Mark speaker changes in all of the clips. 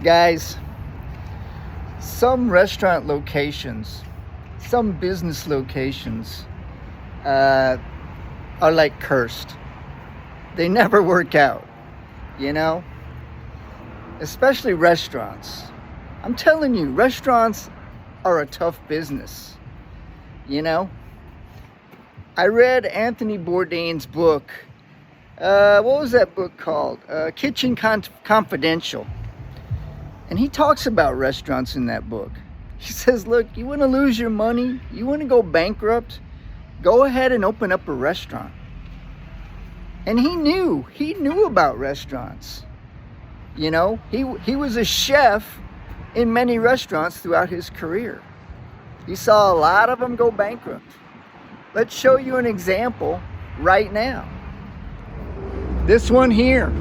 Speaker 1: Guys, some restaurant locations, some business locations are like cursed. They never work out, you know? Especially restaurants. I'm telling you, restaurants are a tough business, you know? I read Anthony Bourdain's book. What was that book called? Kitchen Confidential. And he talks about restaurants in that book. He says, look, you want to lose your money? You want to go bankrupt? Go ahead and open up a restaurant. And he knew about restaurants. You know, he was a chef in many restaurants throughout his career. He saw a lot of them go bankrupt. Let's show you an example right now. This one here.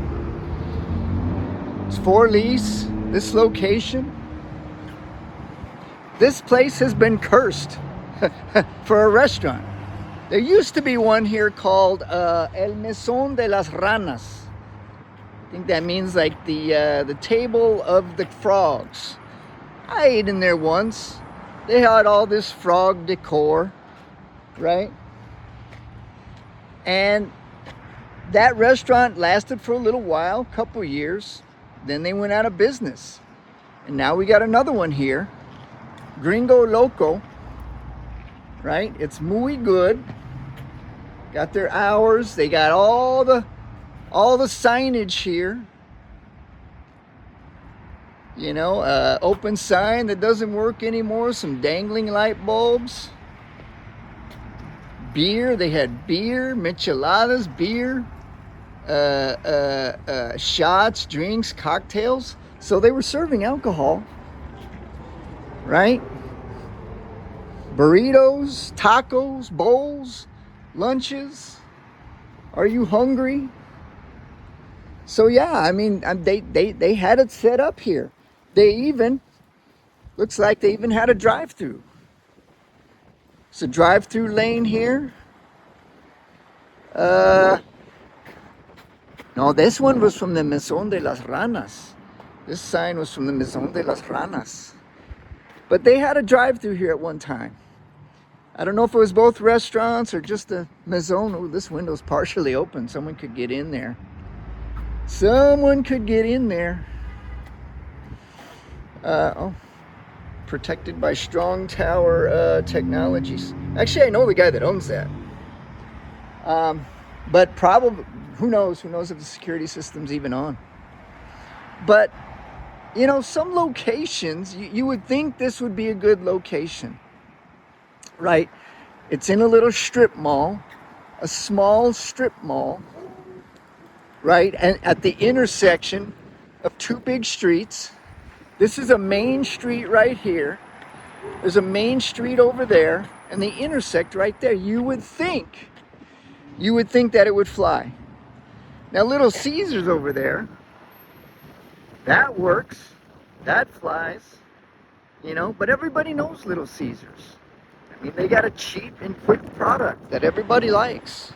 Speaker 1: It's for lease. This location. This place has been cursed for a restaurant. There used to be one here called El Mesón de las Ranas. I think that means like the table of the frogs. I ate in there once. They had all this frog decor, right? And that restaurant lasted for a little while, a couple years. Then they went out of business. And now we got another one here. Gringo Loco, right? It's muy good. Got their hours. They got all the signage here. You know, open sign that doesn't work anymore. Some dangling light bulbs. Beer. They had beer, micheladas, beer, shots, drinks, cocktails. So they were serving alcohol, right? Burritos, tacos, bowls, lunches. Are you hungry? So yeah, I mean, they had it set up here. They even, looks like they even had a drive-through. It's a drive-through lane here. No, this one was from the Mesón de las Ranas. This sign was from the Mesón de las Ranas. But they had a drive-through here at one time. I don't know if it was both restaurants or just a Mesón. Oh, this window's partially open. Someone could get in there. Someone could get in there. Protected by Strong Tower Technologies. Actually, I know the guy that owns that. But probably, who knows? Who knows if the security system's even on? But, you know, some locations, you would think this would be a good location, right? It's in a little strip mall, a small strip mall, right? And at the intersection of two big streets. This is a main street right here. There's a main street over there, and they intersect right there. You would think that it would fly. Now, Little Caesars over there, that works, that flies, you know, but everybody knows Little Caesars. I mean, they got a cheap and quick product that everybody likes.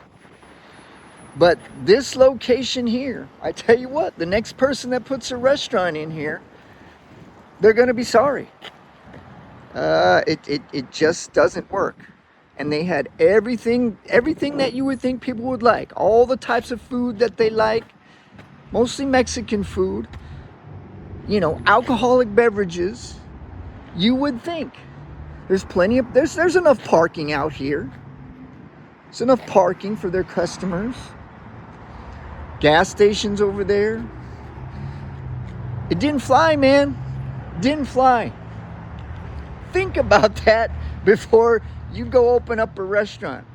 Speaker 1: But this location here, I tell you what, the next person that puts a restaurant in here, they're going to be sorry. It just doesn't work. And they had everything that you would think people would like. All the types of food that they like. Mostly Mexican food. You know, alcoholic beverages. You would think. There's plenty of, there's enough parking out here. There's enough parking for their customers. Gas stations over there. It didn't fly, man. Didn't fly. Think about that before you go open up a restaurant.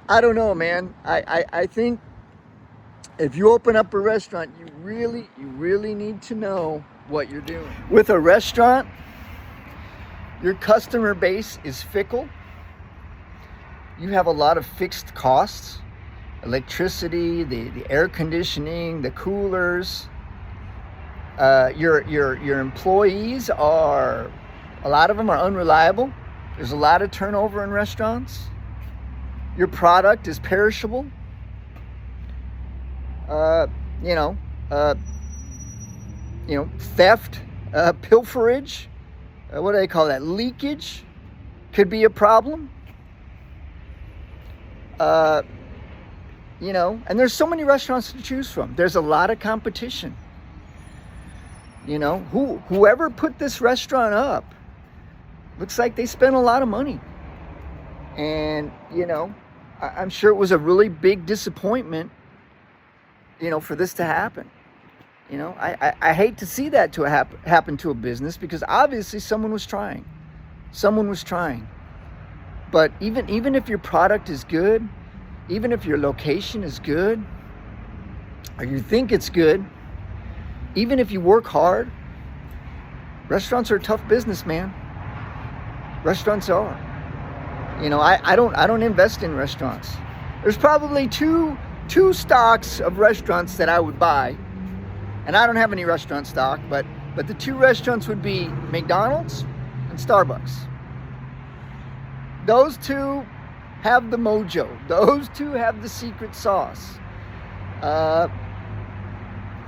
Speaker 1: I don't know, man. I think if you open up a restaurant, you really need to know what you're doing. With a restaurant, your customer base is fickle. You have a lot of fixed costs. Electricity, the air conditioning, the coolers. Your employees are, a lot of them are unreliable. There's a lot of turnover in restaurants. Your product is perishable. theft, pilferage, what do they call that? Leakage could be a problem. And there's so many restaurants to choose from. There's a lot of competition. Whoever put this restaurant up, looks like they spent a lot of money. And, I'm sure it was a really big disappointment, for this to happen. I hate to see that to happen to a business, because obviously someone was trying. But even if your product is good, even if your location is good, or you think it's good, even if you work hard, restaurants are a tough business, man. Restaurants are. I don't invest in restaurants. There's probably two stocks of restaurants that I would buy. And I don't have any restaurant stock, but the two restaurants would be McDonald's and Starbucks. Those two have the mojo. Those two have the secret sauce.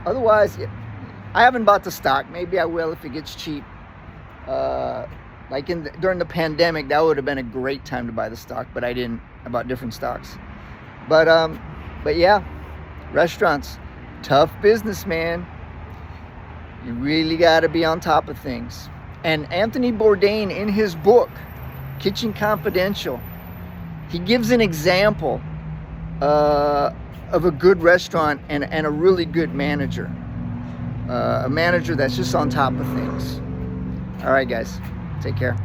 Speaker 1: Otherwise, I haven't bought the stock. Maybe I will if it gets cheap. During the pandemic, that would have been a great time to buy the stock, but I didn't. I bought different stocks. But yeah, restaurants, tough business, man. You really got to be on top of things. And Anthony Bourdain, in his book, Kitchen Confidential, he gives an example of a good restaurant and a really good manager. A manager that's just on top of things. All right, guys. Take care.